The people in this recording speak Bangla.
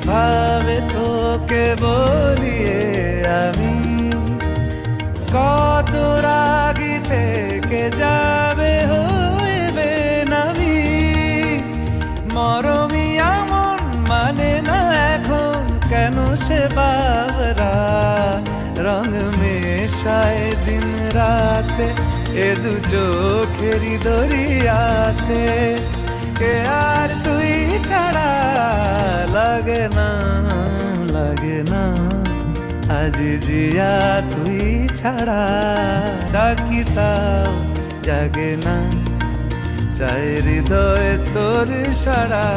ভাবে তোকে বলিয়ে আমি কত রাগি থেকে যাবে হইবে নামি মরমি এমন মানে না এখন কেন সে বাবরা রং মেশায় দিন রাতে এ দু চোখেরি দরিয়াতে কে আর তুই ছাড়া লাগে না আজি জিয়া তুই ছাড়া ডাকি তাও জাগে না চাই হৃদয় তোর সারা